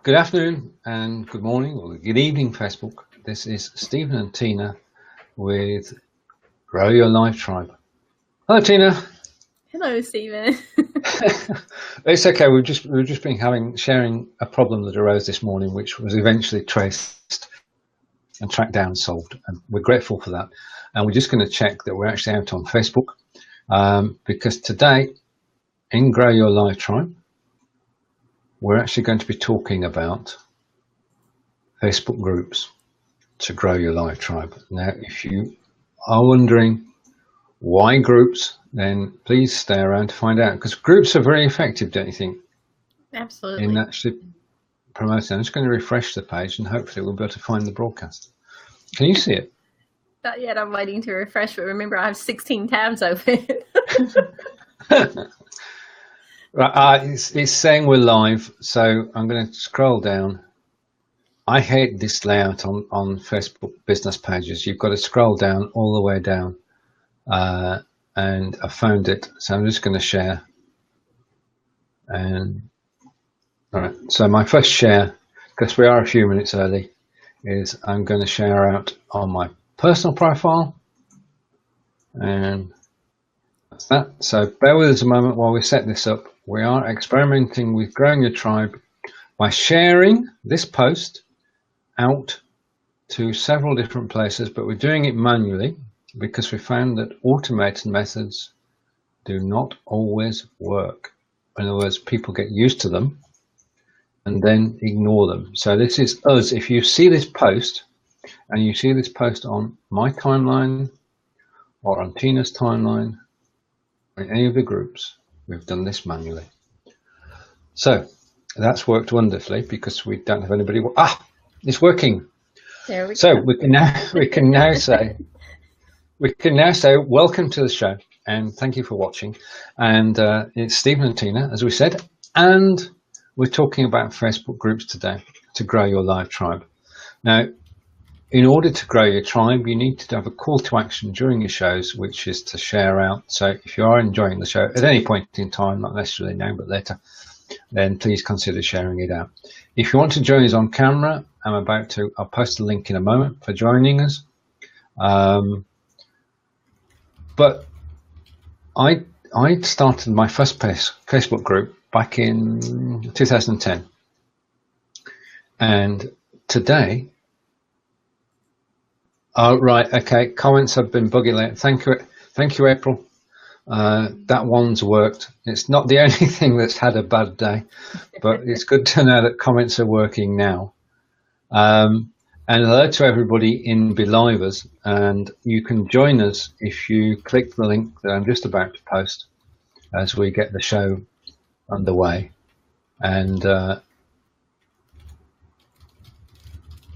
Good afternoon and good morning or good evening, Facebook. This is Stephen and Tina with Grow Your Life Tribe. Hello, Tina. Hello, Stephen. It's okay. We've just been sharing a problem that arose this morning, which was eventually traced and tracked down and solved. And we're grateful for that. And we're just going to check that we're actually out on Facebook because today in Grow Your Life Tribe, we're actually going to be talking about Facebook groups to grow your live tribe. Now, if you are wondering why groups, then please stay around to find out, because groups are very effective, don't you think? Absolutely. In actually promoting. I'm just going to refresh the page and hopefully we'll be able to find the broadcast. Can you see it? Not yet. I'm waiting to refresh, but remember I have 16 tabs open. Right, it's saying we're live, so I'm going to scroll down. I hate this layout on Facebook business pages. You've got to scroll down all the way down, and I found it, so I'm just going to share. And all right, so my first share, because we are a few minutes early, is I'm going to share out on my personal profile, and that's that. So bear with us a moment while we set this up. We are experimenting with growing your tribe by sharing this post out to several different places, but we're doing it manually because we found that automated methods do not always work. In other words, people get used to them and then ignore them. So this is us. If you see this post and you see this post on my timeline or on Tina's timeline, in any of the groups, we've done this manually. So that's worked wonderfully because we don't have anybody. It's working. There we go. So we can now say welcome to the show and thank you for watching. And it's Stephen and Tina, as we said, and we're talking about Facebook groups today to grow your live tribe. Now, in order to grow your tribe, you need to have a call to action during your shows, which is to share out. So if you are enjoying the show at any point in time, not necessarily now, but later, then please consider sharing it out. If you want to join us on camera, I'll post a link in a moment for joining us. But I started my first Facebook group back in 2010. And today, oh, right, okay, comments have been bugging late. Thank you, April. That one's worked. It's not the only thing that's had a bad day, but it's good to know that comments are working now. And hello to everybody in Belivers, and you can join us if you click the link that I'm just about to post as we get the show underway. And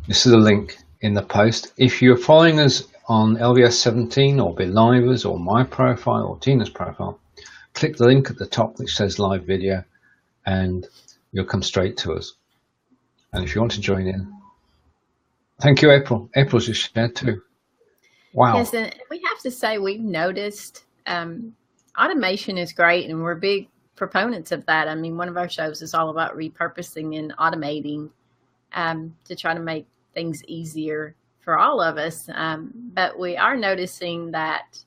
this is a link in the post. If you're following us on LVS 17 or Belivers or my profile or Tina's profile, click the link at the top which says live video and you'll come straight to us. And if you want to join in, thank you, April. April's just shared too. Wow. Yes, and we have to say we've noticed automation is great and we're big proponents of that. I mean, one of our shows is all about repurposing and automating to try to make things easier for all of us. But we are noticing that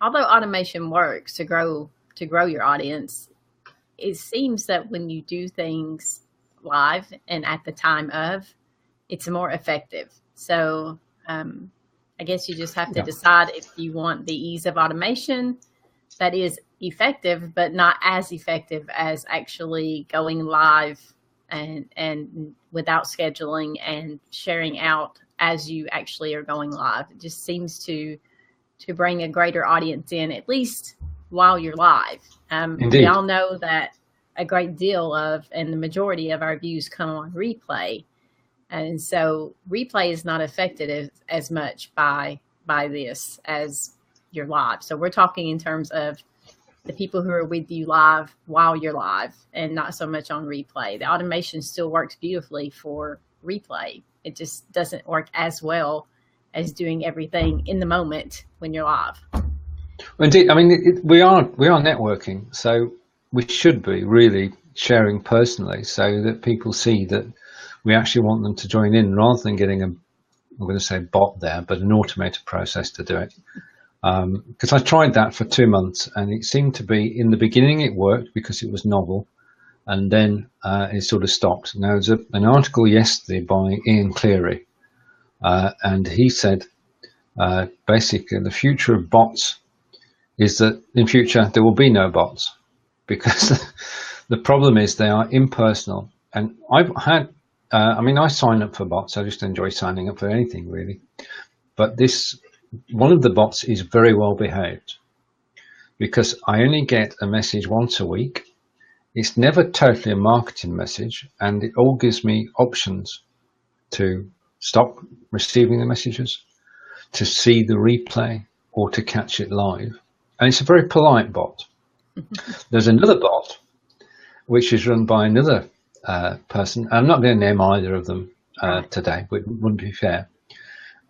although automation works to grow your audience, it seems that when you do things live and at the time of, it's more effective. So I guess you just have to decide if you want the ease of automation that is effective, but not as effective as actually going live and without scheduling and sharing out as you actually are going live. It just seems to bring a greater audience in, at least while you're live. We all know that a great deal of, and the majority of our views come on replay. And so replay is not affected as much by this as you're live. So we're talking in terms of the people who are with you live while you're live and not so much on replay. The automation still works beautifully for replay. It just doesn't work as well as doing everything in the moment when you're live. Indeed, I mean, we are networking, so we should be really sharing personally so that people see that we actually want them to join in rather than getting I'm going to say bot there, but an automated process to do it. Because I tried that for 2 months, and it seemed to be, in the beginning it worked because it was novel, and then it sort of stopped. Now, there's an article yesterday by Ian Cleary, and he said basically the future of bots is that in future there will be no bots, because the problem is they are impersonal. And I've had, I sign up for bots. I just enjoy signing up for anything really. But one of the bots is very well behaved, because I only get a message once a week. It's never totally a marketing message, and it all gives me options to stop receiving the messages, to see the replay, or to catch it live. And it's a very polite bot. There's another bot which is run by another person. I'm not going to name either of them today, but it wouldn't be fair.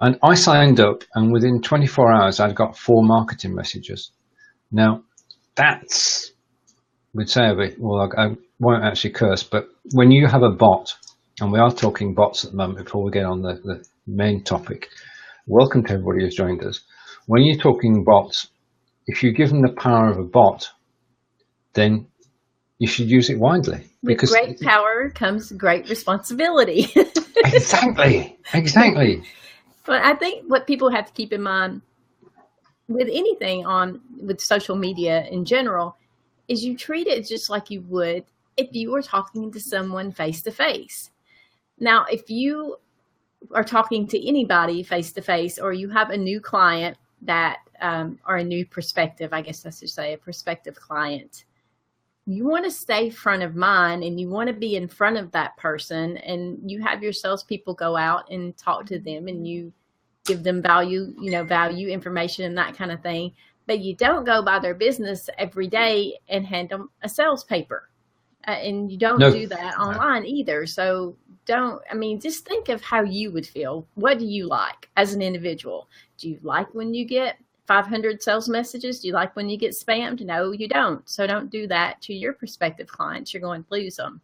And I signed up, and within 24 hours, I'd got 4 marketing messages. Now, that's, we'd say a bit, well, I won't actually curse, but when you have a bot, and we are talking bots at the moment before we get on the main topic, welcome to everybody who's joined us. When you're talking bots, if you give them the power of a bot, then you should use it widely. With great power comes great responsibility. Exactly. But I think what people have to keep in mind with anything with social media in general is you treat it just like you would if you were talking to someone face to face. Now, if you are talking to anybody face to face, or you have a new client that, or a new prospective, I guess I should say, a prospective client, you want to stay front of mind, and you want to be in front of that person, and you have your salespeople go out and talk to them, and you give them value information and that kind of thing. But you don't go by their business every day and hand them a sales paper. And you don't do that online either. So just think of how you would feel. What do you like as an individual? Do you like when you get 500 sales messages? Do you like when you get spammed? No, you don't. So don't do that to your prospective clients. You're going to lose them.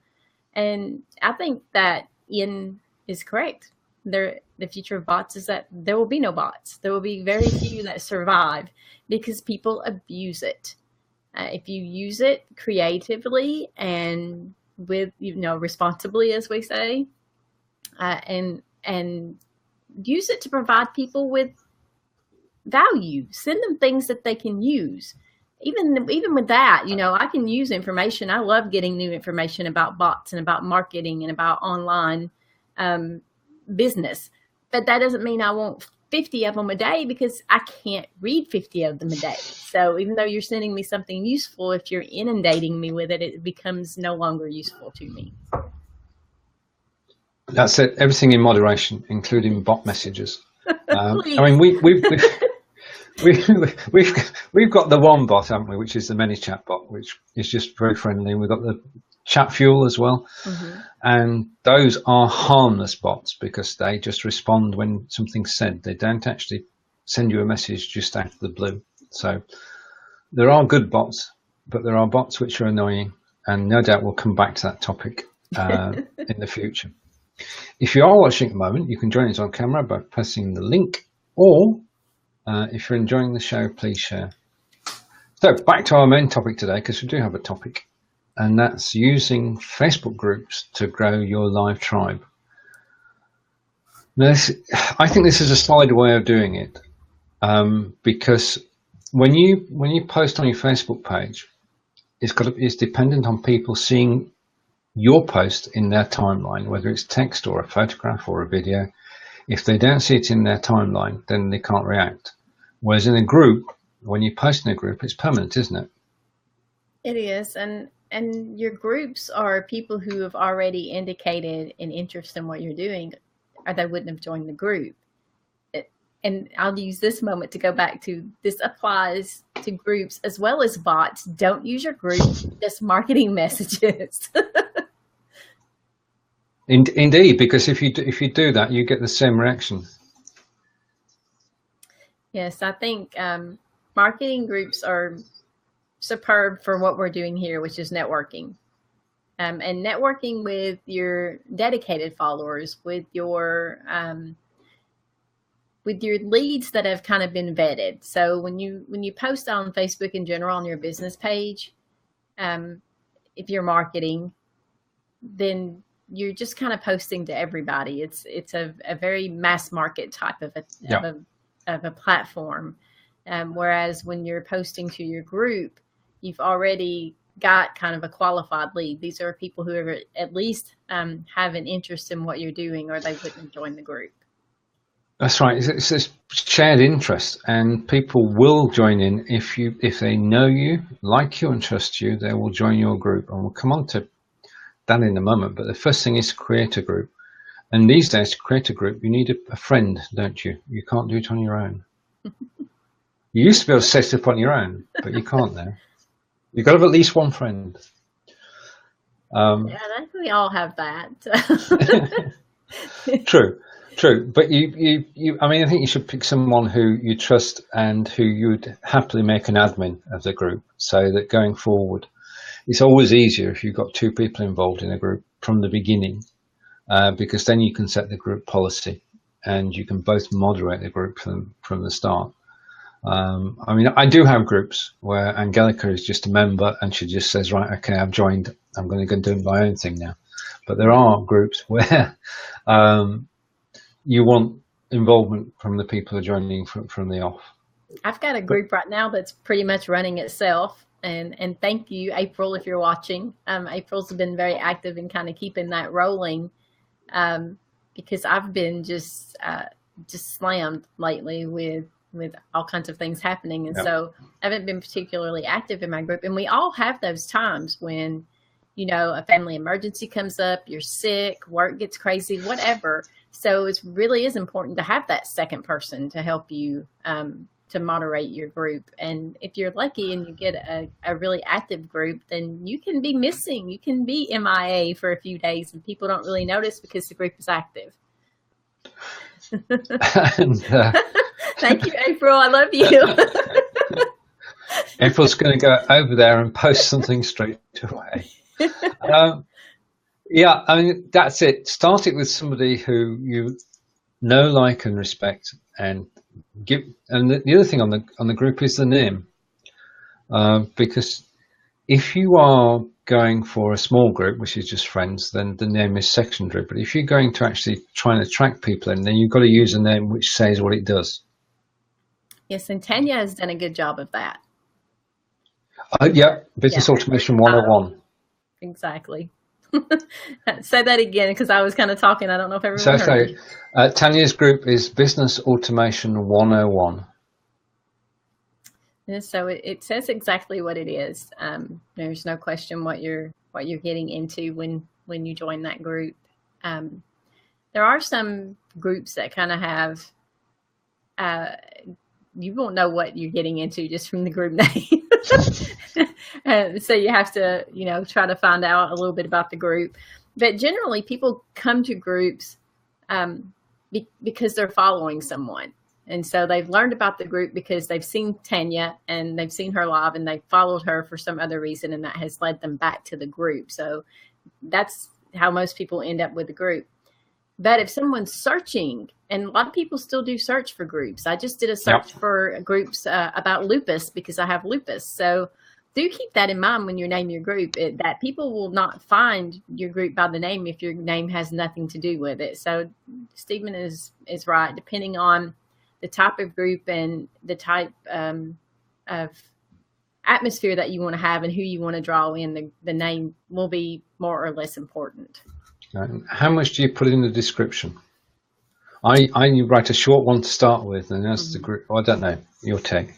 And I think that Ian is correct. The future of bots is that there will be no bots. There will be very few that survive because people abuse it. If you use it creatively and with, responsibly, as we say, and use it to provide people with value, send them things that they can use. Even with that, I can use information. I love getting new information about bots and about marketing and about online business. But that doesn't mean I want 50 of them a day, because I can't read 50 of them a day. So even though you're sending me something useful, if you're inundating me with it, it becomes no longer useful to me. That's it. Everything in moderation, including bot messages. We've got the one bot, haven't we, which is the ManyChat bot, which is just very friendly. And we've got the Chat Fuel as well. Mm-hmm. And those are harmless bots because they just respond when something's said. They don't actually send you a message just out of the blue. So there are good bots, but there are bots which are annoying, and no doubt we'll come back to that topic in the future. If you are watching at the moment, you can join us on camera by pressing the link, or if you're enjoying the show, please share. So back to our main topic today, because we do have a topic, and that's using Facebook groups to grow your live tribe. Now, I think this is a solid way of doing it, because when you post on your Facebook page, it's dependent on people seeing your post in their timeline, whether it's text or a photograph or a video. If they don't see it in their timeline, then they can't react. Whereas in a group, when you post in a group, it's permanent, isn't it? It is. And your groups are people who have already indicated an interest in what you're doing, or they wouldn't have joined the group. And I'll use this moment to go back to, this applies to groups as well as bots. Don't use your group just marketing messages. Indeed, because if you do that, you get the same reaction. Yes, I think marketing groups are superb for what we're doing here, which is networking. and networking with your dedicated followers, with your leads that have kind of been vetted. So when you post on Facebook in general on your business page, if you're marketing, then you're just kind of posting to everybody. It's a very mass market type of a platform. Whereas when you're posting to your group, you've already got kind of a qualified lead. These are people who are at least have an interest in what you're doing, or they wouldn't join the group. That's right. It's a shared interest, and people will join in if they know you, like you, and trust you. They will join your group, and we'll come on to that in a moment. But the first thing is to create a group, and these days to create a group, you need a friend, don't you? You can't do it on your own. You used to be able to set it up on your own, but you can't now. You've got to have at least one friend. Yeah, I think we all have that. True. But I mean, I think you should pick someone who you trust and who you would happily make an admin of the group, so that going forward, it's always easier if you've got two people involved in a group from the beginning, because then you can set the group policy and you can both moderate the group from the start. I mean, I do have groups where Angelica is just a member and she just says, right, okay, I've joined, I'm going to go do my own thing now. But there are groups where you want involvement from the people who are joining from the off. I've got a group right now that's pretty much running itself. And thank you, April, if you're watching. April's been very active in kind of keeping that rolling, because I've been just slammed lately with all kinds of things happening. And so I haven't been particularly active in my group. And we all have those times when, you know, a family emergency comes up, you're sick, work gets crazy, whatever. So it really is important to have that second person to help you to moderate your group. And if you're lucky and you get a really active group, then you can be missing. You can be MIA for a few days and people don't really notice because the group is active. And, thank you, April. I love you. April's going to go over there and post something straight away. Yeah, I mean, that's it. Start it with somebody who you know, like, and respect, and give. And the other thing on the group is the name, because if you are going for a small group, which is just friends, then the name is secondary. But if you're going to actually try and attract people in, then you've got to use a name which says what it does. Yes, and Tanya has done a good job of that. Yeah, Business Automation 101. Exactly. Say that again, because I was kind of talking. I don't know if everyone heard. Tanya's group is Business Automation 101. Yeah, so it says exactly what it is. There's no question what you're getting into when you join that group. There are some groups that kind of have, you won't know what you're getting into just from the group name. So you have to, try to find out a little bit about the group. But generally, people come to groups because they're following someone. And so they've learned about the group because they've seen Tanya and they've seen her live and they followed her for some other reason, and that has led them back to the group. So that's how most people end up with the group. But if someone's searching, and a lot of people still do search for groups. I just did a search for groups about lupus because I have lupus. So do keep that in mind when you name your group, that people will not find your group by the name if your name has nothing to do with it. So Stephen is right. Depending on the type of group and the type of atmosphere that you want to have and who you want to draw in, the name will be more or less important. How much do you put in the description? I write a short one to start with, and that's the group. I don't know, your take.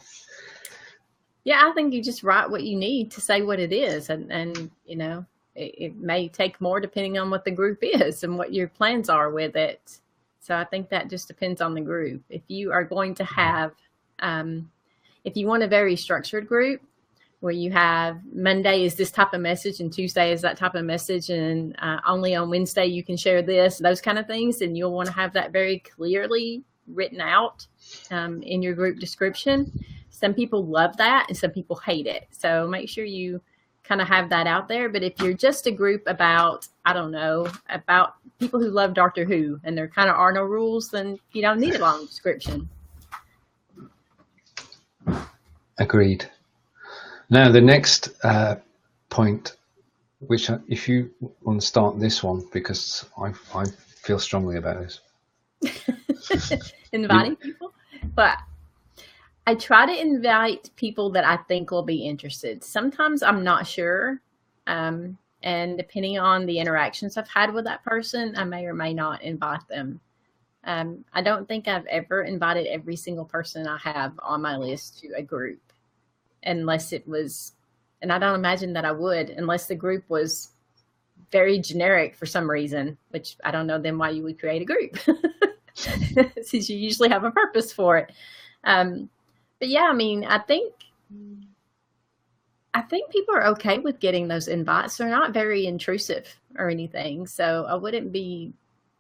Yeah, I think you just write what you need to say what it is, and it may take more depending on what the group is and what your plans are with it. So I think that just depends on the group. If you are going to have, if you want a very structured group where you have Monday is this type of message and Tuesday is that type of message, and only on Wednesday you can share this, those kind of things, and you'll want to have that very clearly written out in your group description. Some people love that and some people hate it. So make sure you kind of have that out there. But if you're just a group about, I don't know, about people who love Doctor Who and there kind of are no rules, then you don't need a long description. Agreed. Now, the next point, which if you want to start this one, because I feel strongly about this. Inviting people? But I try to invite people that I think will be interested. Sometimes I'm not sure. And depending on the interactions I've had with that person, I may or may not invite them. I don't think I've ever invited every single person I have on my list to a group, unless it was, and I don't imagine that I would, unless the group was very generic for some reason, which I don't know then why you would create a group, since you usually have a purpose for it. But yeah, I mean, I think people are okay with getting those invites. They're not very intrusive or anything. So I wouldn't be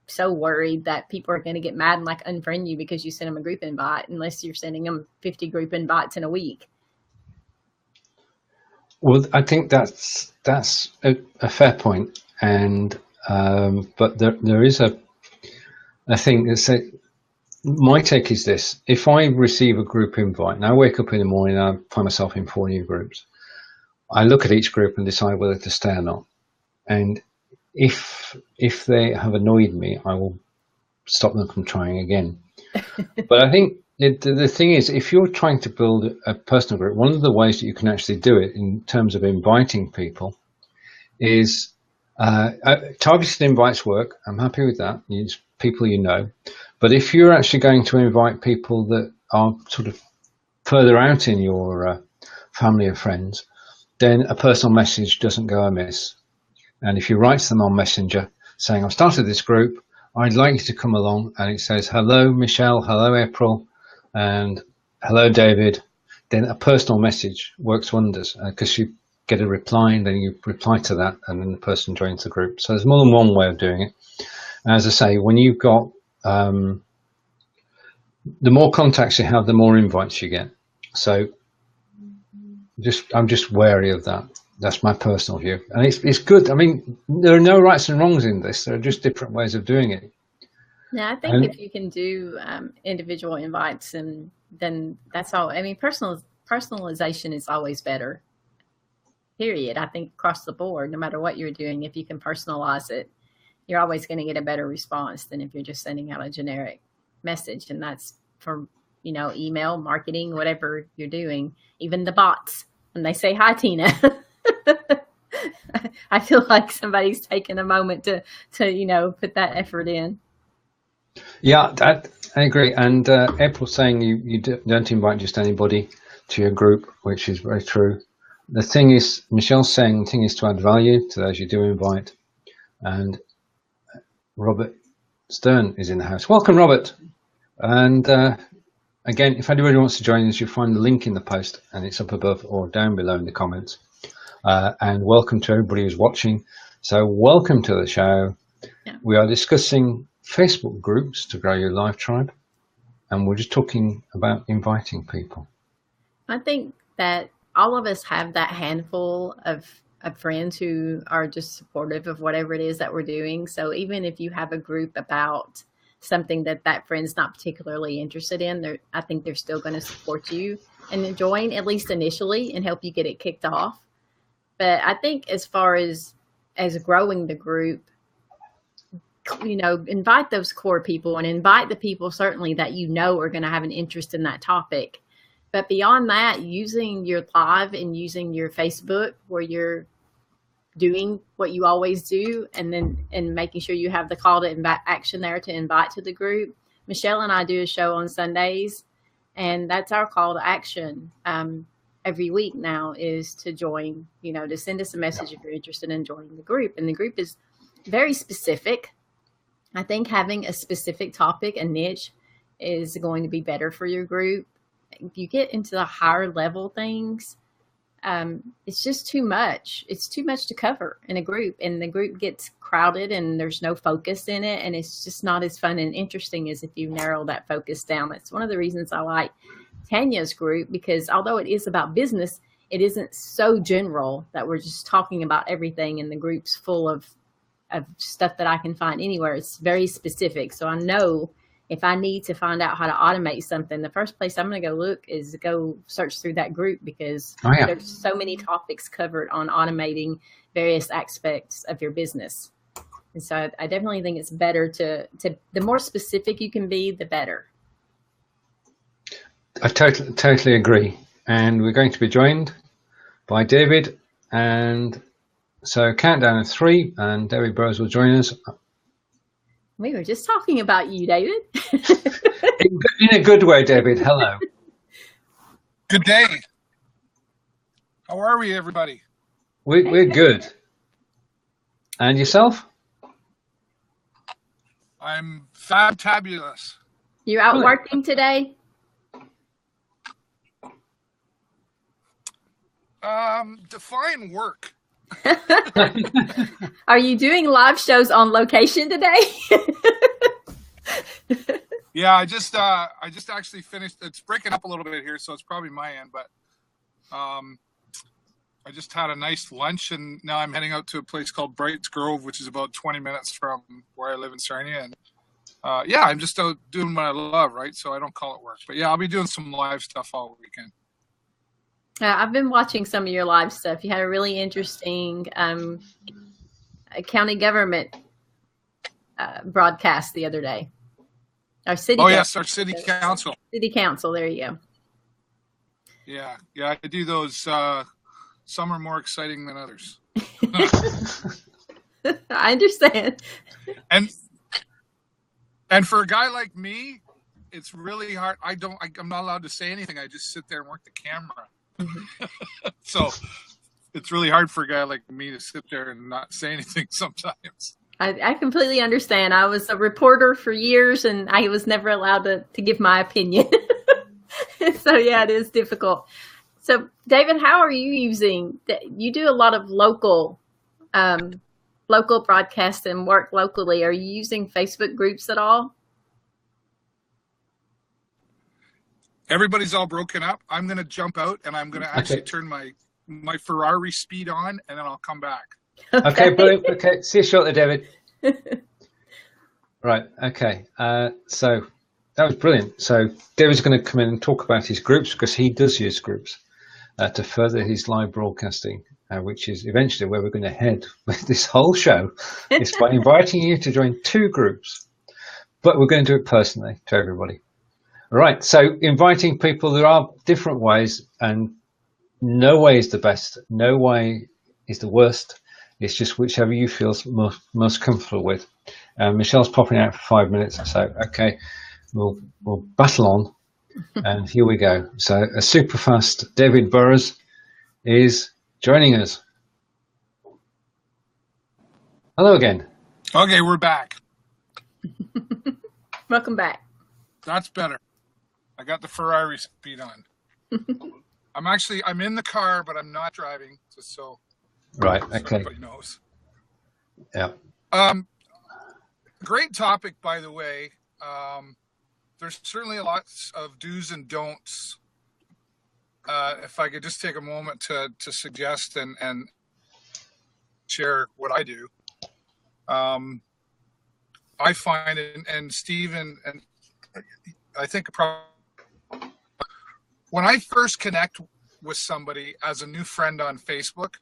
so worried that people are going to get mad and like unfriend you because you sent them a group invite, unless you're sending them 50 group invites in a week. Well, I think that's a fair point. And but there is a thing that says, my take is this: if I receive a group invite and I wake up in the morning and I find myself in 4 new groups, I look at each group and decide whether to stay or not. And if they have annoyed me, I will stop them from trying again. But I think the thing is, if you're trying to build a personal group, one of the ways that you can actually do it in terms of inviting people is targeted invites work. I'm happy with that. Use people you know. But if you're actually going to invite people that are sort of further out in your family or friends, then a personal message doesn't go amiss. And if you write to them on Messenger saying, I've started this group, I'd like you to come along, and it says, hello, Michelle, hello, April, and hello, David, then a personal message works wonders, because you get a reply, and then you reply to that, and then the person joins the group. So there's more than one way of doing it. And as I say, when you've got the more contacts you have, the more invites you get. So I'm just wary of that. That's my personal view, and it's good. I mean, there are no rights and wrongs in this. There are just different ways of doing it. Yeah, I think if you can do individual invites, and then that's all. I mean, personalization is always better. Period. I think across the board, no matter what you're doing, if you can personalize it, you're always going to get a better response than if you're just sending out a generic message. And that's for, email marketing, whatever you're doing, even the bots, when they say, hi, Tina. I feel like somebody's taken a moment to put that effort in. Yeah, I agree. And April's saying you don't invite just anybody to your group, which is very true. The thing is, Michelle's saying the thing is to add value to those you do invite. And Robert Stern is in the house. Welcome, Robert. And again, if anybody wants to join us, you'll find the link in the post, and it's up above or down below in the comments. And welcome to everybody who's watching. So welcome to the show. Yeah. We are discussing Facebook groups to grow your live tribe, and we're just talking about inviting people. I think that all of us have that handful of friends who are just supportive of whatever it is that we're doing. So even if you have a group about something that friend's not particularly interested in, I think they're still going to support you and join, at least initially, and help you get it kicked off. But I think as far as growing the group, invite those core people, and invite the people certainly that are going to have an interest in that topic. But beyond that, using your live and using your Facebook where you're doing what you always do, and making sure you have the call to action there to invite to the group. Michelle and I do a show on Sundays, and that's our call to action every week now, is to join, to send us a message if you're interested in joining the group. And the group is very specific. I think having a specific topic, a niche, is going to be better for your group. If you get into the higher level things, it's just too much. It's too much to cover in a group, and the group gets crowded and there's no focus in it. And it's just not as fun and interesting as if you narrow that focus down. That's one of the reasons I like Tanya's group, because although it is about business, it isn't so general that we're just talking about everything and the group's full of stuff that I can find anywhere. It's very specific. So I know if I need to find out how to automate something, the first place I'm going to go look is to go search through that group, because there's so many topics covered on automating various aspects of your business. And so I definitely think it's better to the more specific you can be, the better. I totally agree. And we're going to be joined by David. And so countdown of 3, and David Burrows will join us. We were just talking about you, David. In a good way, David. Hello. Good day. How are we, everybody? We're good. And yourself? I'm fabulous. You out working today? Define work. Are you doing live shows on location today? Yeah, I just actually finished. It's breaking up a little bit here, so it's probably my end. But I just had a nice lunch, and now I'm heading out to a place called Brights Grove, which is about 20 minutes from where I live in Sarnia. And yeah, I'm just out doing what I love, right? So I don't call it work. But yeah, I'll be doing some live stuff all weekend. I've been watching some of your live stuff. You had a really interesting county government broadcast the other day. Our city. Oh, yes, our city council. City council. There you go. Yeah, I do those. Some are more exciting than others. I understand. And for a guy like me, it's really hard. I'm not allowed to say anything. I just sit there and work the camera. So it's really hard for a guy like me to sit there and not say anything sometimes. I completely understand. I was a reporter for years, and I was never allowed to give my opinion. So yeah, it is difficult. So David, how are you using? You do a lot of local broadcasts and work locally. Are you using Facebook groups at all? Everybody's all broken up. I'm going to jump out, and I'm going to actually turn my Ferrari speed on, and then I'll come back. Okay, brilliant. Okay, see you shortly, David. Right, okay. So that was brilliant. So David's going to come in and talk about his groups, because he does use groups to further his live broadcasting, which is eventually where we're going to head with this whole show, is by inviting you to join 2 groups. But we're going to do it personally to everybody. Right, so inviting people, there are different ways, and no way is the best, no way is the worst. It's just whichever you feel most comfortable with. Michelle's popping out for 5 minutes, so okay, we'll battle on, and here we go. So a super fast David Burrows is joining us. Hello again. Okay, we're back. Welcome back. That's better. I got the Ferrari speed on. I'm in the car, but I'm not driving, just so. Right. So okay. everybody knows. Yeah. Great topic, by the way. There's certainly a lot of do's and don'ts. If I could just take a moment to suggest and share what I do. I find, and Steve and I think when I first connect with somebody as a new friend on Facebook,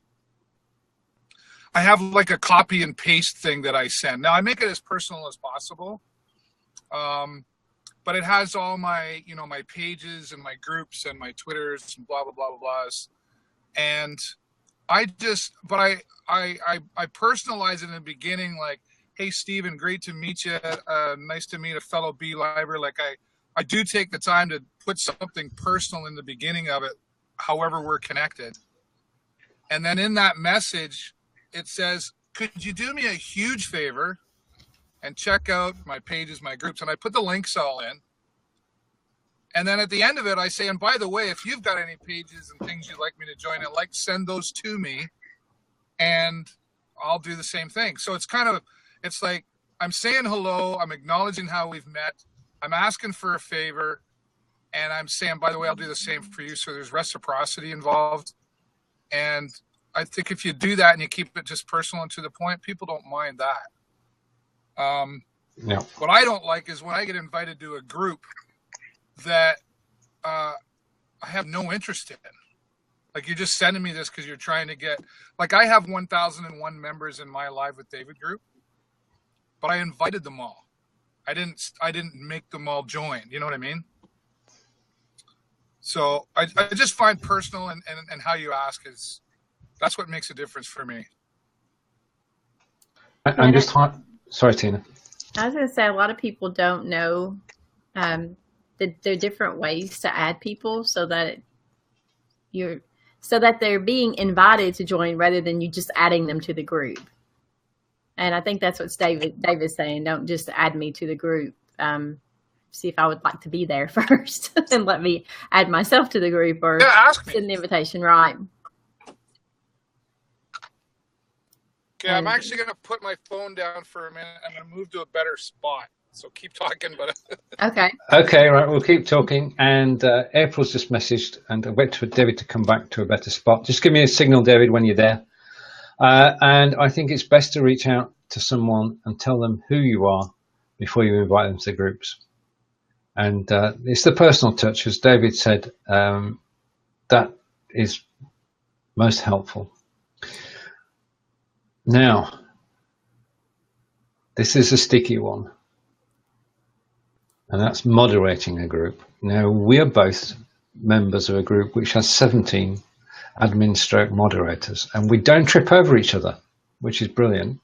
I have like a copy and paste thing that I send. Now I make it as personal as possible, but it has all my, my pages and my groups and my Twitters and blah blah blah blah blahs. And I personalize it in the beginning, like, hey Stephen, great to meet you. Nice to meet a fellow bee liver. Like I do take the time to put something personal in the beginning of it, however we're connected. And then in that message, it says, could you do me a huge favor and check out my pages, my groups? And I put the links all in. And then at the end of it, I say, and by the way, if you've got any pages and things you'd like me to join, send those to me and I'll do the same thing. So it's like I'm saying hello, I'm acknowledging how we've met, I'm asking for a favor, and I'm saying, by the way, I'll do the same for you. So there's reciprocity involved. And I think if you do that and you keep it just personal and to the point, people don't mind that. Yeah. What I don't like is when I get invited to a group that I have no interest in. Like, you're just sending me this because you're trying to get, like, I have 1,001 members in my Live with David group, but I invited them all. I didn't make them all join. You know what I mean? So I just find personal and how you ask that's what makes a difference for me. I'm just sorry, Tina. I was going to say, a lot of people don't know there are different ways to add people so that they're being invited to join rather than you just adding them to the group. And I think that's what David's saying. Don't just add me to the group. See if I would like to be there first and let me add myself to the group, or send the invitation. Right. Okay, I'm actually going to put my phone down for a minute. I'm going to move to a better spot. So keep talking. But Okay. Okay, right. We'll keep talking. And April's just messaged and I wait for David to come back to a better spot. Just give me a signal, David, when you're there. And I think it's best to reach out to someone and tell them who you are before you invite them to the groups. And it's the personal touch, as David said, that is most helpful. Now, this is a sticky one, and that's moderating a group. Now, we are both members of a group which has 17 admin / moderators, and we don't trip over each other, which is brilliant.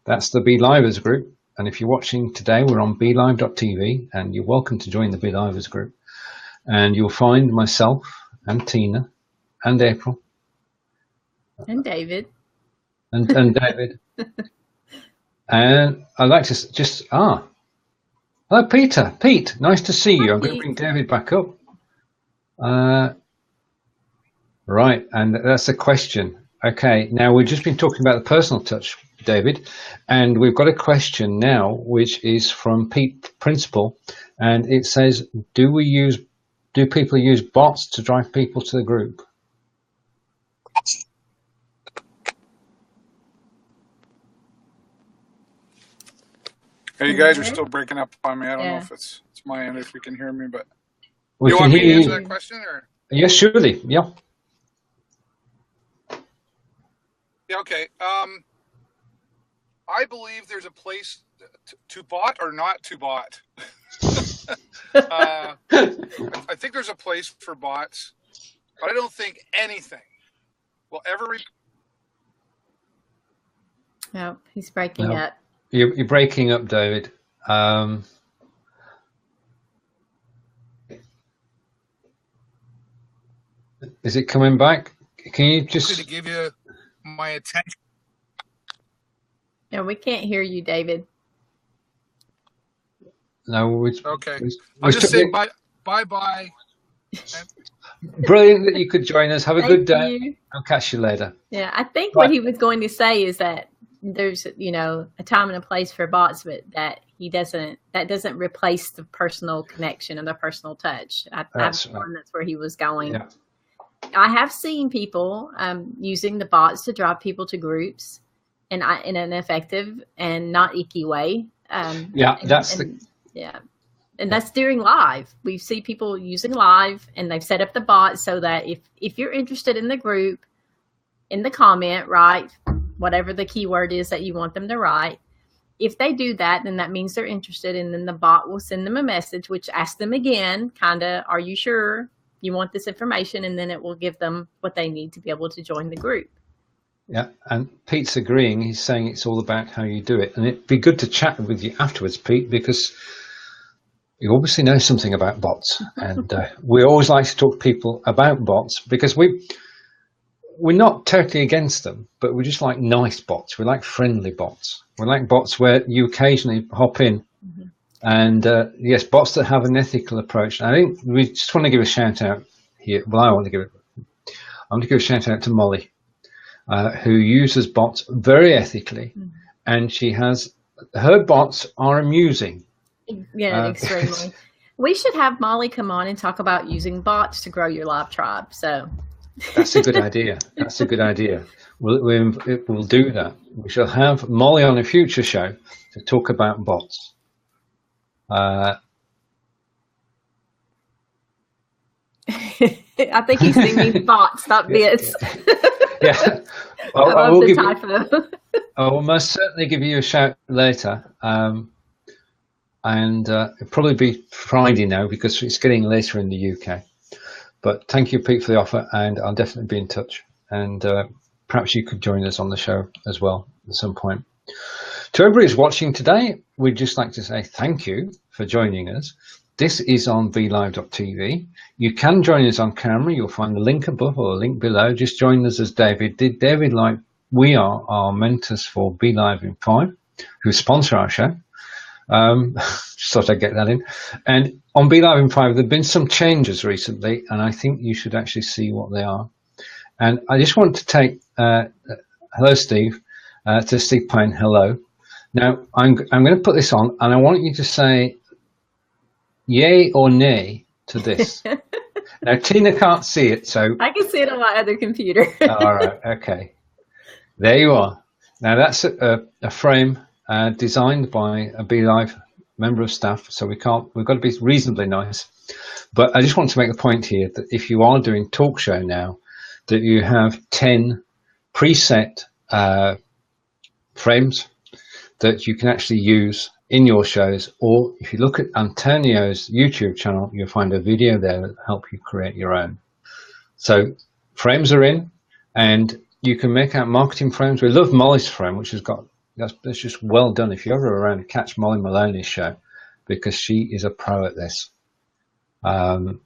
That's the Be Livers group. And if you're watching today, we're on BeLive.tv, and you're welcome to join the Be Livers group. And you'll find myself and Tina and April. And David. And David. And I'd like to just, hello, Peter. Pete, nice to see you. Hi, I'm going to bring David back up. Right, and that's a question. Okay, now we've just been talking about the personal touch, David, and we've got a question now, which is from Pete Principal, and it says, do people use bots to drive people to the group? Hey, you guys are still breaking up on me. I don't know if it's my end, if you can hear me, but We you can want me hear to answer you. that question, or? Yes, surely. Yeah. Yeah, okay. I believe there's a place to bot or not to bot. I think there's a place for bots, but I don't think anything will ever. No, he's breaking up. You're breaking up, David. Is it coming back? Can you just... to give you my attention. No, we can't hear you, David. No, okay. I'll just say bye. Brilliant that you could join us. Have a good day. You. I'll catch you later. Yeah, I think what he was going to say is that there's, a time and a place for bots, but that doesn't replace the personal connection and the personal touch. That's where he was going. Yeah. I have seen people using the bots to drive people to groups in an effective and not icky way. And that's during live. We see people using live, and they've set up the bot so that if you're interested in the group, in the comment, write whatever the keyword is that you want them to write. If they do that, then that means they're interested, and then the bot will send them a message which asks them again, are you sure you want this information? And then it will give them what they need to be able to join the group. Yeah, and Pete's agreeing. He's saying it's all about how you do it. And it'd be good to chat with you afterwards, Pete, because you obviously know something about bots. And we always like to talk to people about bots because we're not totally against them, but we just like nice bots. We like friendly bots. We like bots where you occasionally hop in. Mm-hmm. And yes, bots that have an ethical approach. And I think we just want to give a shout out here. Well, I want to give a shout out to Molly, who uses bots very ethically, and her bots are amusing. Yeah, extremely. We should have Molly come on and talk about using bots to grow your live tribe. So That's a good idea. That's a good idea. We'll do that. We shall have Molly on a future show to talk about bots. I think he's thinking bots, not bits. Yeah. I love the typo. I will most certainly give you a shout later. And it'll probably be Friday now because it's getting later in the UK. But thank you, Pete, for the offer, and I'll definitely be in touch. And perhaps you could join us on the show as well at some point. To everybody who's watching today, we'd just like to say thank you for joining us. This is on BeLive.tv. You can join us on camera. You'll find the link above or the link below. Just join us as David did. David, like we are our mentors for BeLive in 5, who sponsor our show. Just thought I'd get that in. And on BeLive in 5, there have been some changes recently, and I think you should actually see what they are. And I just want to take, hello, Steve, to Steve Payne, hello. Now, I'm going to put this on, and I want you to say yay or nay to this. Now, Tina can't see it, so... I can see it on my other computer. All right, okay. There you are. Now, that's a frame designed by a BeLive member of staff, so we've got to be reasonably nice. But I just want to make the point here that if you are doing talk show now, that you have 10 preset frames that you can actually use in your shows, or if you look at Antonio's YouTube channel, you'll find a video there that will help you create your own. So frames are in, and you can make out marketing frames. We love Molly's frame, which has got, that's just well done. If you're ever around, catch Molly Maloney's show, because she is a pro at this. And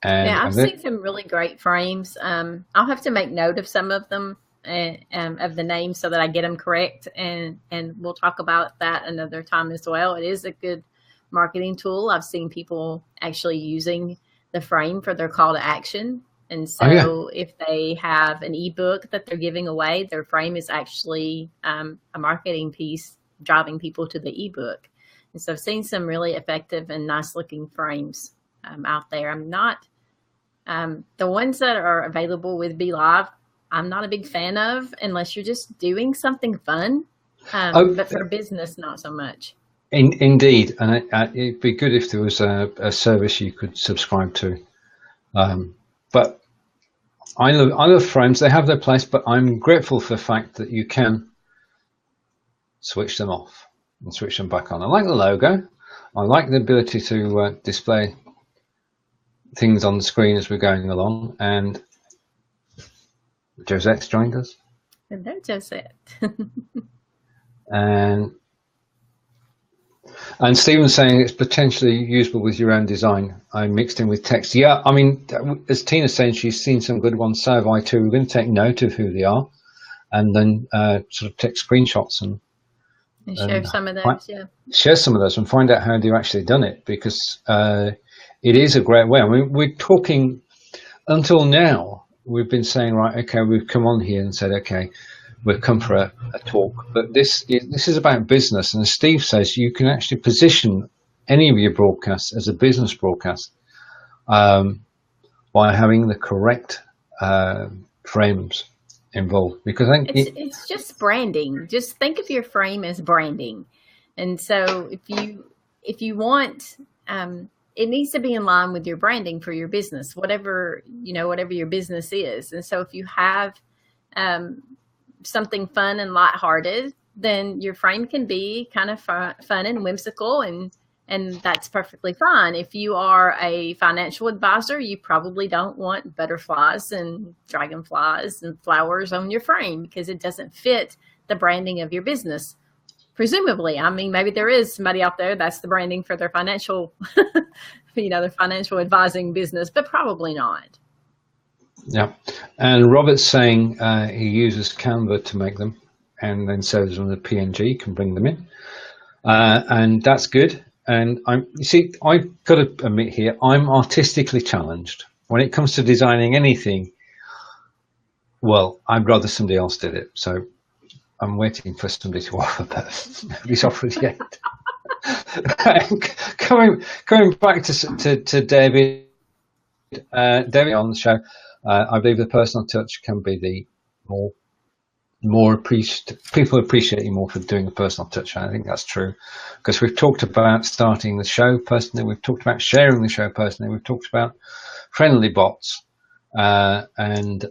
yeah, I've seen some really great frames. I'll have to make note of some of them, of the names, so that I get them correct, and we'll talk about that another time as well. It is a good marketing tool. I've seen people actually using the frame for their call to action, and so if they have an ebook that they're giving away, their frame is actually a marketing piece driving people to the ebook. And so I've seen some really effective and nice looking frames out there. I'm not the ones that are available with BeLive, I'm not a big fan of, unless you're just doing something fun. But for business, not so much. Indeed, and it'd be good if there was a service you could subscribe to. But I love frames. They have their place, but I'm grateful for the fact that you can switch them off and switch them back on. I like the logo. I like the ability to display things on the screen as we're going along. And Josette's joined us. Hello, Josette. And Stephen's saying it's potentially usable with your own design. I mixed in with text. Yeah, I mean, as Tina's saying, she's seen some good ones. So have I too. We're going to take note of who they are, and then sort of take screenshots and share some of those. Share some of those and find out how they've actually done it, because it is a great way. I mean, we're talking until now. We've been saying, right, okay, we've come on here and said, okay, we've come for a talk, but this is about business. And as Steve says, you can actually position any of your broadcasts as a business broadcast by having the correct frames involved. Because I think it's just branding. Just think of your frame as branding. And so if you want, it needs to be in line with your branding for your business, whatever your business is. And so if you have something fun and lighthearted, then your frame can be kind of fun and whimsical, and that's perfectly fine. If you are a financial advisor, you probably don't want butterflies and dragonflies and flowers on your frame, because it doesn't fit the branding of your business. Presumably, I mean, maybe there is somebody out there that's the branding for their financial, their financial advising business, but probably not. Yeah, and Robert's saying he uses Canva to make them, and then says on the PNG can bring them in, and that's good. And I've got to admit here, I'm artistically challenged when it comes to designing anything. Well, I'd rather somebody else did it, so I'm waiting for somebody to offer, but nobody's offered yet. Coming back to David on the show. I believe the personal touch can be the people appreciate you more for doing a personal touch. I think that's true, because we've talked about starting the show personally, we've talked about sharing the show personally, we've talked about friendly bots, and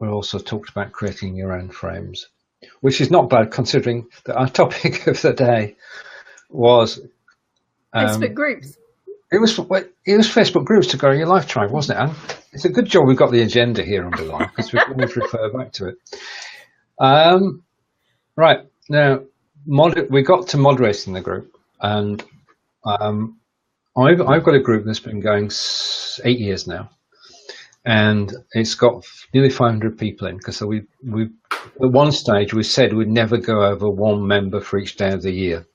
we also talked about creating your own frames, which is not bad considering that our topic of the day was Facebook groups. It was Facebook groups to grow your life tribe, wasn't it, Anne? It's a good job we've got the agenda here underlined, because we can always refer back to it. Right, now, we got to moderating the group, and I've got a group that's been going 8 years now, and it's got nearly 500 people in, because we at one stage we said we'd never go over one member for each day of the year.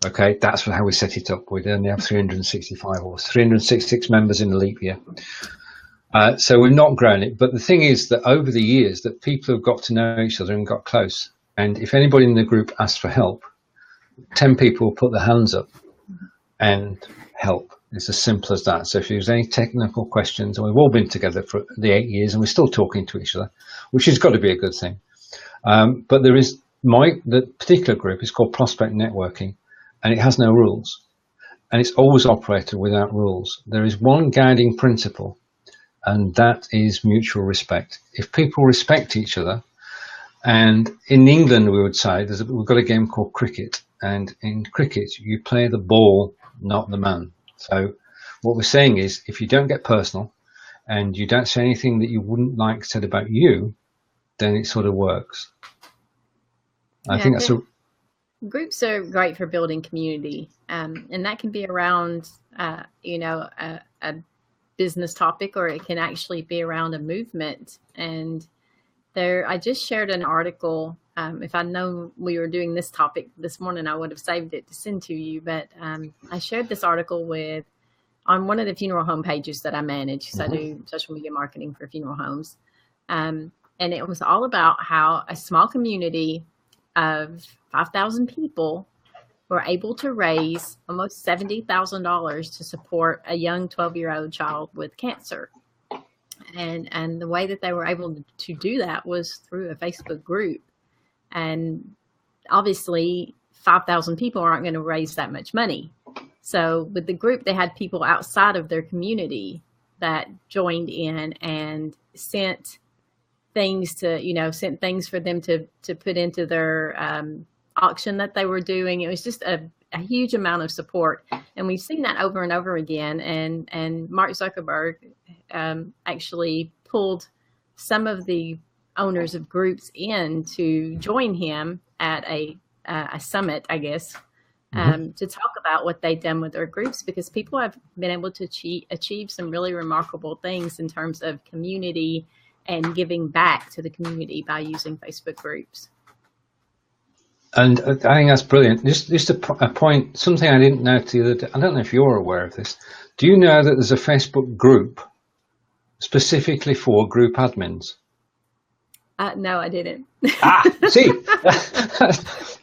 Okay, that's how we set it up. We'd only have 365 or 366 members in the leap year. So we've not grown it. But the thing is that over the years that people have got to know each other and got close. And if anybody in the group asks for help, 10 people will put their hands up and help. It's as simple as that. So if there's any technical questions, and we've all been together for the 8 years and we're still talking to each other, which has got to be a good thing. But there is the particular group is called Prospect Networking. And it has no rules, and it's always operated without rules. There is one guiding principle, and that is mutual respect. If people respect each other, and in England we would say we've got a game called cricket, and in cricket you play the ball, not the man. So what we're saying is, if you don't get personal and you don't say anything that you wouldn't like said about you, then it sort of works. I think that's Groups are great for building community, and that can be around, a business topic, or it can actually be around a movement. And I just shared an article. If I'd known we were doing this topic this morning, I would have saved it to send to you. But I shared this article on one of the funeral home pages that I manage, because I do social media marketing for funeral homes. And it was all about how a small community of 5,000 people were able to raise almost $70,000 to support a young 12-year-old child with cancer. And the way that they were able to do that was through a Facebook group. And obviously 5,000 people aren't going to raise that much money. So with the group, they had people outside of their community that joined in and sent things for them to put into their auction that they were doing. It was just a huge amount of support, and we've seen that over and over again. And Mark Zuckerberg actually pulled some of the owners of groups in to join him at a summit, I guess, to talk about what they've done with their groups, because people have been able to achieve some really remarkable things in terms of community and giving back to the community by using Facebook groups. And I think that's brilliant. Just a point, something I didn't know the other day. I don't know if you're aware of this. Do you know that there's a Facebook group specifically for group admins? No, I didn't. See,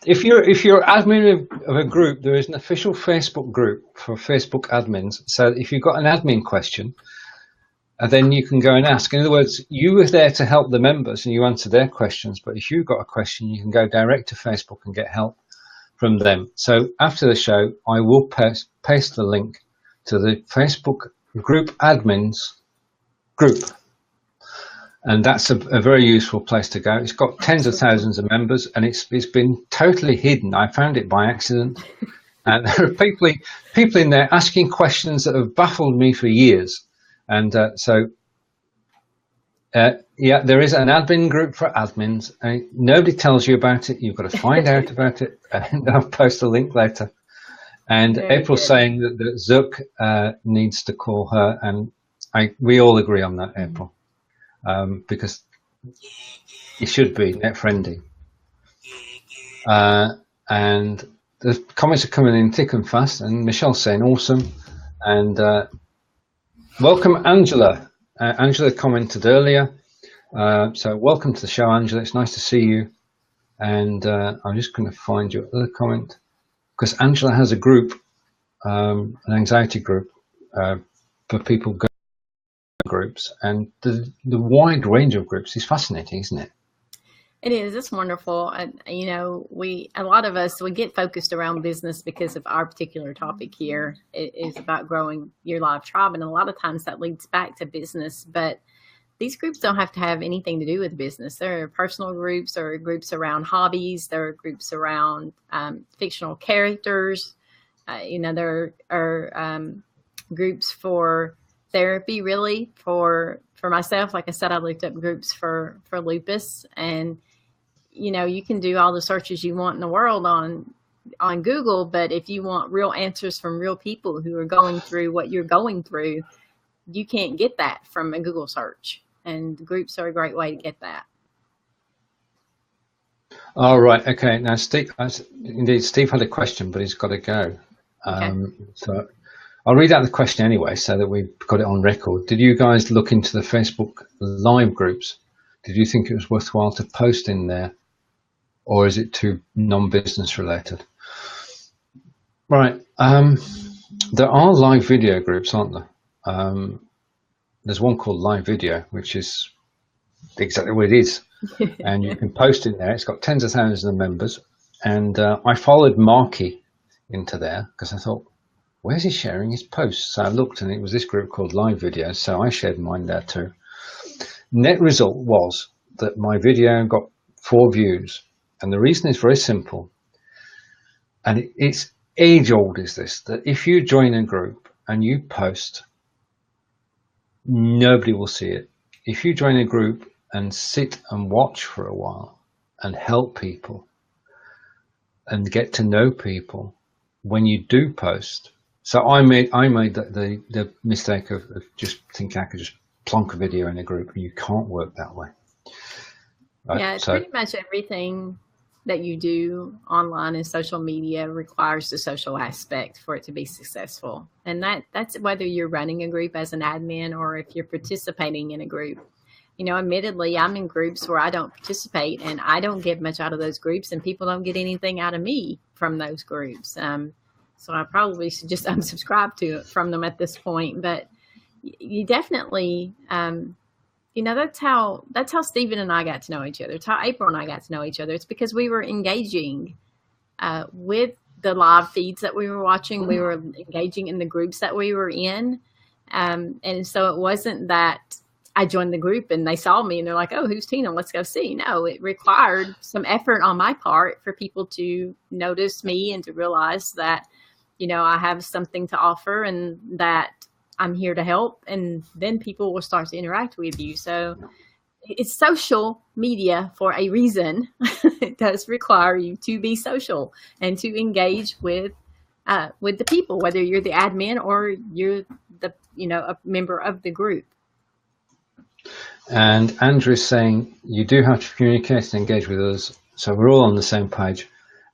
if you're admin of a group, there is an official Facebook group for Facebook admins. So if you've got an admin question, and then you can go and ask. In other words, you were there to help the members and you answer their questions. But if you've got a question, you can go direct to Facebook and get help from them. So after the show, I will paste the link to the Facebook group admins group. And that's a very useful place to go. It's got tens of thousands of members, and it's been totally hidden. I found it by accident. And there are people in there asking questions that have baffled me for years. And yeah, there is an admin group for admins. And nobody tells you about it. You've got to find out about it. And I'll post a link later. And April's saying that Zuck needs to call her, and we all agree on that, April, because it should be net friendly. And the comments are coming in thick and fast. And Michelle's saying awesome. And welcome, Angela. Angela commented earlier. So welcome to the show, Angela. It's nice to see you. And I'm just going to find your other comment, because Angela has a group, an anxiety group for people groups, and the wide range of groups is fascinating, isn't it? It is. It's wonderful. You know, a lot of us, we get focused around business because of our particular topic here. It is about growing your live tribe. And a lot of times that leads back to business, but these groups don't have to have anything to do with business. There are personal groups, there are groups around hobbies, there are groups around fictional characters. You know, there are groups for therapy, really. For myself, like I said, I looked up groups for lupus, and you know, you can do all the searches you want in the world on Google, but if you want real answers from real people who are going through what you're going through, you can't get that from a Google search, and groups are a great way to get that. All right. Okay. Now, Steve had a question, but he's got to go. Okay. So I'll read out the question anyway, so that we've got it on record. Did you guys look into the Facebook live groups? Did you think it was worthwhile to post in there, or is it too non-business related? Right. There are live video groups, aren't there? There's one called Live Video, which is exactly what it is. And you can post in there. It's got tens of thousands of members. And I followed Marky into there because I thought, where's he sharing his posts? So I looked, and it was this group called Live Video. So I shared mine there too. Net result was that my video got 4 views. And the reason is very simple. And it's age old, is this, that if you join a group and you post, nobody will see it. If you join a group and sit and watch for a while and help people and get to know people, when you do post. So I made the mistake of just thinking I could just plonk a video in a group, and you can't work that way. Right? Yeah, it's pretty much everything that you do online and social media requires the social aspect for it to be successful. And that's whether you're running a group as an admin or if you're participating in a group. You know, admittedly, I'm in groups where I don't participate, and I don't get much out of those groups, and people don't get anything out of me from those groups. So I probably should just unsubscribe from them at this point. But you definitely, you know, that's how Stephen and I got to know each other. It's how April and I got to know each other. It's because we were engaging with the live feeds that we were watching. We were engaging in the groups that we were in. And so it wasn't that I joined the group and they saw me and they're like, oh, who's Tina? Let's go see. No, it required some effort on my part for people to notice me and to realize that, you know, I have something to offer and that I'm here to help. And then people will start to interact with you. So it's social media for a reason. It does require you to be social and to engage with the people, whether you're the admin or you're a member of the group. And Andrew is saying you do have to communicate and engage with us, so we're all on the same page.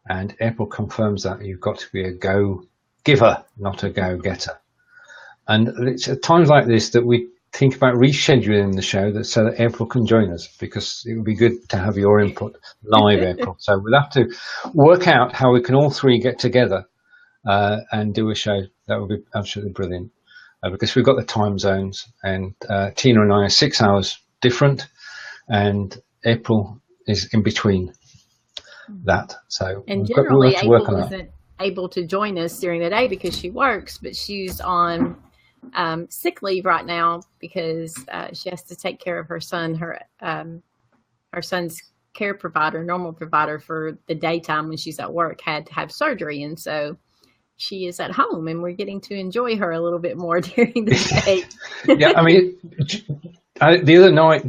And April confirms that you've got to be a go-giver, not a go-getter. And it's at times like this that we think about rescheduling the show so that April can join us, because it would be good to have your input live, April. So we'll have to work out how we can all three get together and do a show. That would be absolutely brilliant. Because we've got the time zones, and Tina and I are 6 hours different, and April is in between that. So and we'll generally, have to work April on that. isn't able to join us during the day because she works, but she's on sick leave right now because she has to take care of her son. Her son's care provider, normal provider for the daytime when she's at work, had to have surgery, and so she is at home, and we're getting to enjoy her a little bit more during the day. Yeah, I mean, the other night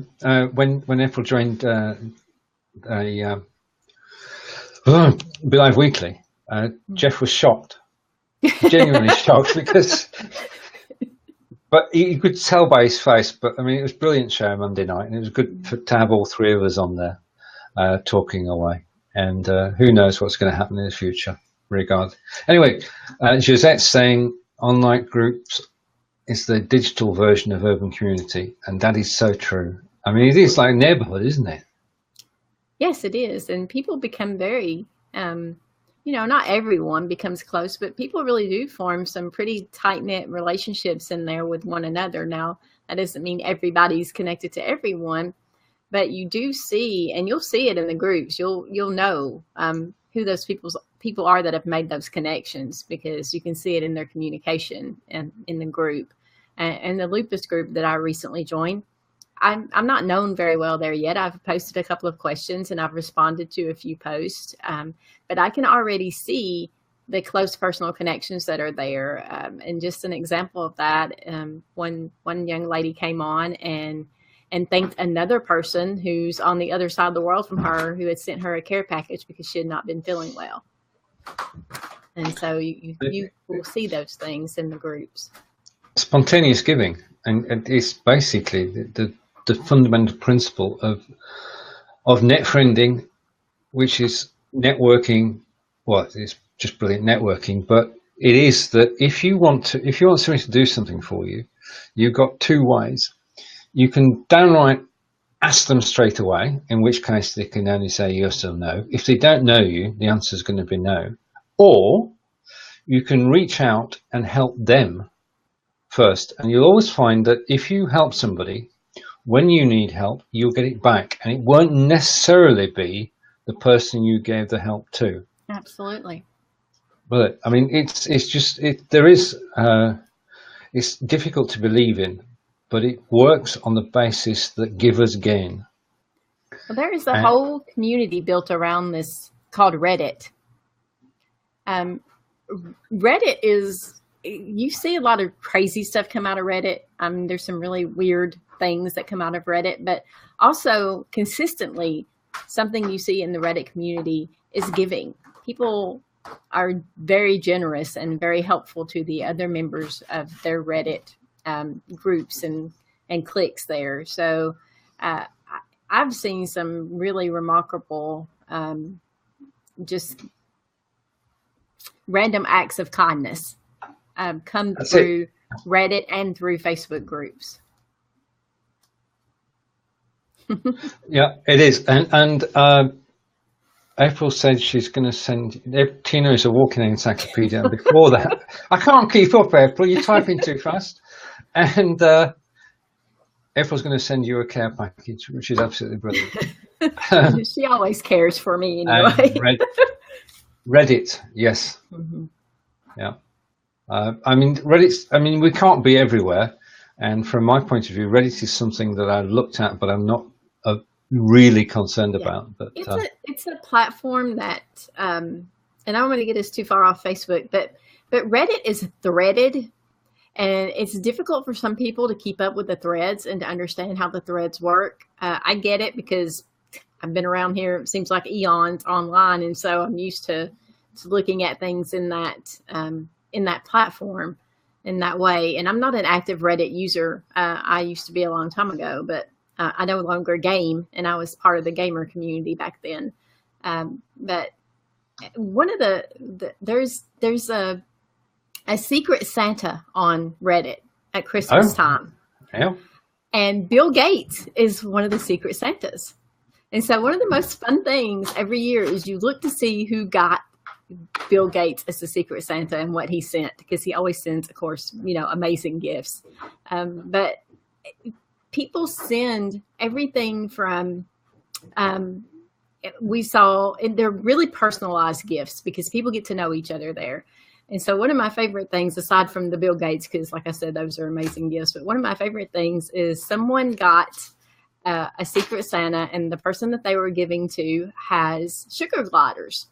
when April joined Be Live Weekly, Jeff was shocked, genuinely shocked, but you could tell by his face. But I mean, it was a brilliant show Monday night, and it was good to have all three of us on there talking away. And who knows what's going to happen in the future. Anyway, Josette's saying online groups is the digital version of urban community, and that is so true. I mean, it is like a neighborhood, isn't it? Yes, it is. And people become very, not everyone becomes close, but people really do form some pretty tight-knit relationships in there with one another. Now, That doesn't mean everybody's connected to everyone, but you do see, and you'll see it in the groups. You'll know who those people are that have made those connections, because you can see it in their communication and in the group. And the lupus group that I recently joined, I'm not known very well there yet. I've posted a couple of questions and I've responded to a few posts, but I can already see the close personal connections that are there. And just an example of that, one young lady came on and thanked another person who's on the other side of the world from her, who had sent her a care package because she had not been feeling well. And so you will see those things in the groups. Spontaneous giving, and it's basically the fundamental principle of net friending, which is networking. Well, it's just brilliant networking, but it is that if you want somebody to do something for you, you've got two ways. You can downright ask them straight away, in which case they can only say yes or no. If they don't know you, the answer is going to be no. Or you can reach out and help them first. And you'll always find that if you help somebody, when you need help, you'll get it back. And it won't necessarily be the person you gave the help to. Absolutely. But I mean, it's difficult to believe in, but it works on the basis that givers gain. Well, there is a whole community built around this called Reddit. Reddit is, you see a lot of crazy stuff come out of Reddit. There's some really weird things that come out of Reddit, but also consistently something you see in the Reddit community is giving. People are very generous and very helpful to the other members of their Reddit groups and cliques there. So I've seen some really remarkable just random acts of kindness come through Reddit and through Facebook groups. Yeah, it is. And April said she's going to send, Tina is a walking encyclopedia. And before that, I can't keep up, April. You're typing too fast. And April's going to send you a care package, which is absolutely brilliant. She always cares for me anyway. Reddit, yes. Mm-hmm. Yeah. I mean, we can't be everywhere. And from my point of view, Reddit is something that I looked at, but I'm not really concerned about. But it's a platform that, and I don't want to get us too far off Facebook, but Reddit is threaded, and it's difficult for some people to keep up with the threads and to understand how the threads work. I get it because I've been around here, it seems like eons online, and so I'm used to looking at things in that platform in that way. And I'm not an active Reddit user. I used to be a long time ago, but I no longer game, and I was part of the gamer community back then. But one of there's a secret Santa on Reddit at Christmas time. Yeah. And Bill Gates is one of the secret Santas. And so one of the most fun things every year is you look to see who got Bill Gates as the secret Santa and what he sent, because he always sends, of course, amazing gifts. But people send everything from, we saw, and they're really personalized gifts because people get to know each other there. And so one of my favorite things, aside from the Bill Gates, because like I said, those are amazing gifts, but one of my favorite things is someone got a secret Santa, and the person that they were giving to has sugar gliders.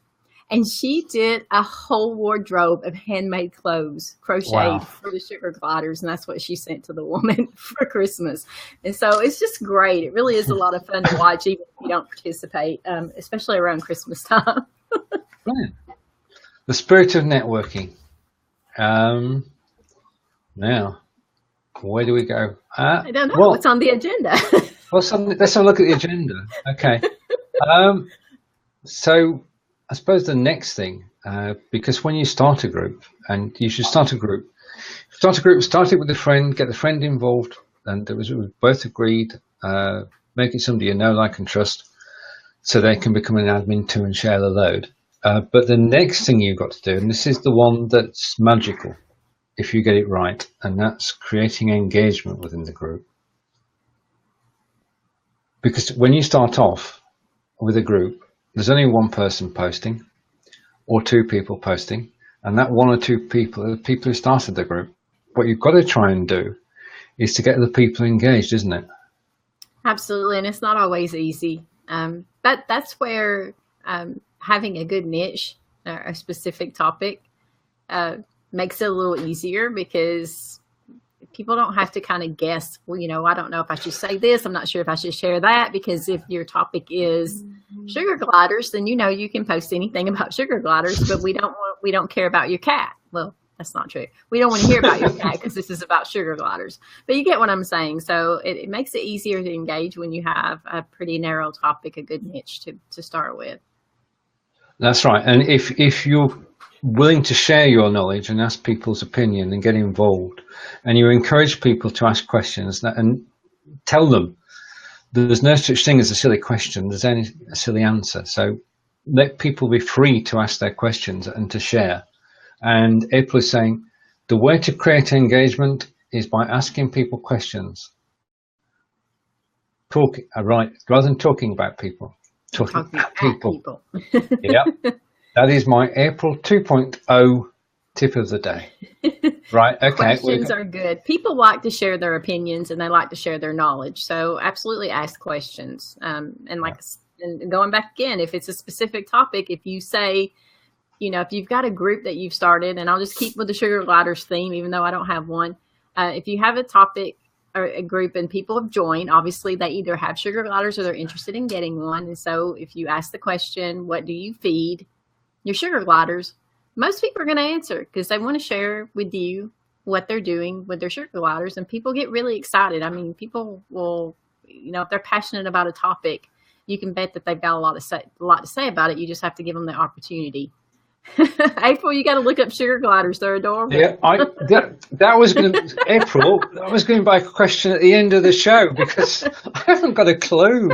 And she did a whole wardrobe of handmade clothes, crocheted for the sugar gliders. And that's what she sent to the woman for Christmas. And so it's just great. It really is a lot of fun to watch, even if you don't participate, especially around Christmas time. Brilliant. The spirit of networking. Now, where do we go? I don't know. What's on the agenda? Let's have a look at the agenda. Okay. So I suppose the next thing, because when you start a group, and you should start it with a friend, get the friend involved, and we both agreed, make it somebody you know, like, and trust, so they can become an admin too and share the load. But the next thing you've got to do, and this is the one that's magical, if you get it right, and that's creating engagement within the group. Because when you start off with a group, there's only one person posting or two people posting, and that one or two people are the people who started the group. What you've got to try and do is to get the people engaged, isn't it? Absolutely, and it's not always easy. But that's where having a good niche or a specific topic makes it a little easier, because people don't have to kind of guess, well, you know, I don't know if I should say this, I'm not sure if I should share that, because if your topic is sugar gliders, then you know you can post anything about sugar gliders, but we don't care about your cat. Well, that's not true. We don't want to hear about your cat because this is about sugar gliders. But you get what I'm saying. So it makes it easier to engage when you have a pretty narrow topic, a good niche to start with. That's right. And if you're willing to share your knowledge and ask people's opinion and get involved, and you encourage people to ask questions and tell them there's no such thing as a silly question, there's only a silly answer. So let people be free to ask their questions and to share. And April is saying the way to create engagement is by asking people questions. Right, rather than talking about people, talking at people. Yeah, that is my April 2.0 tip of the day. Right, okay. Questions are good. People like to share their opinions and they like to share their knowledge. So absolutely ask questions. And going back again, if it's a specific topic, if you say, you know, if you've got a group that you've started, and I'll just keep with the sugar gliders theme, even though I don't have one. If you have a topic or a group and people have joined, obviously they either have sugar gliders or they're interested in getting one. And so if you ask the question, what do you feed your sugar gliders? Most people are going to answer because they want to share with you what they're doing with their sugar gliders. And people get really excited. I mean, people will, you know, if they're passionate about a topic, you can bet that they've got a lot to say about it. You just have to give them the opportunity. April, you got to look up sugar gliders. They're adorable. Yeah, that was going to April. That was going to be a question at the end of the show because I haven't got a clue.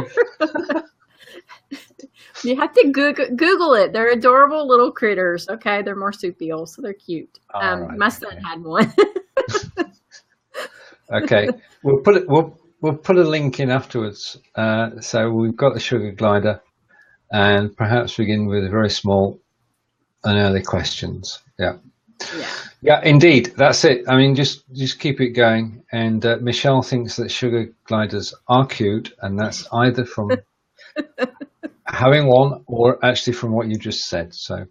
You have to Google it. They're adorable little critters. Okay, they're marsupials, so they're cute. Right, my son had one. Okay, we'll put a link in afterwards. So we've got the sugar glider, and perhaps begin with a very small and early questions. Yeah, indeed, that's it. I mean, just keep it going. And Michelle thinks that sugar gliders are cute, and that's either from having one or actually from what you just said. So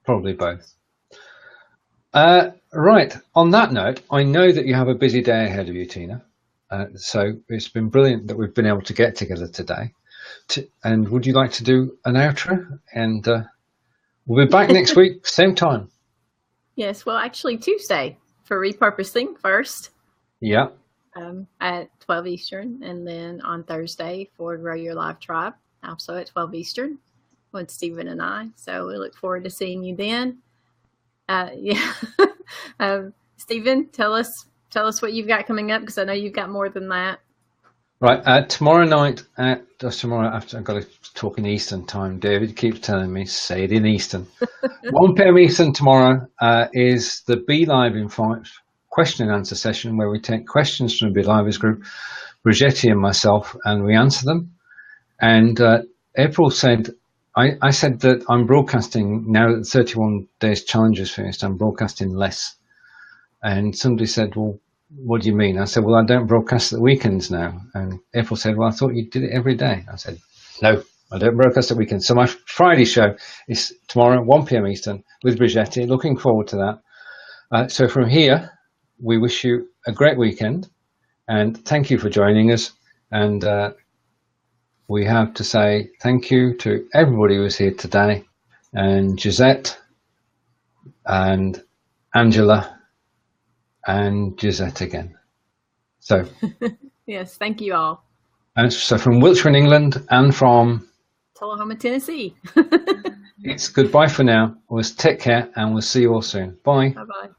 probably both. Right. On that note, I know that you have a busy day ahead of you, Tina. So it's been brilliant that we've been able to get together today. And would you like to do an outro? And we'll be back next week, same time. Yes, well, actually Tuesday for repurposing first. Yeah. At 12 Eastern, and then on Thursday for Grow Your Life Tribe, also at 12 Eastern with Stephen and I. So we look forward to seeing you then. Stephen, tell us what you've got coming up, because I know you've got more than that. Right, tomorrow night, tomorrow after, I've got to talk in Eastern time. David keeps telling me, say it in Eastern. 1 p.m. Eastern tomorrow is the Be Live in 5 question and answer session, where we take questions from the Be Livers group, Brigetti and myself, and we answer them. And April said, I said that I'm broadcasting now that 31 days challenge is finished, I'm broadcasting less. And somebody said, well, what do you mean? I said, well, I don't broadcast at the weekends now. And April said, well, I thought you did it every day. I said, no, I don't broadcast at weekends. So my Friday show is tomorrow at 1 p.m. Eastern with Brigetti. Looking forward to that. So from here, we wish you a great weekend and thank you for joining us. And we have to say thank you to everybody who was here today, and Gisette and Angela and Gisette again. So yes, thank you all. And so from Wiltshire in England and from Tullahoma, Tennessee. It's goodbye for now. We'll take care and we'll see you all soon. Bye. Bye-bye.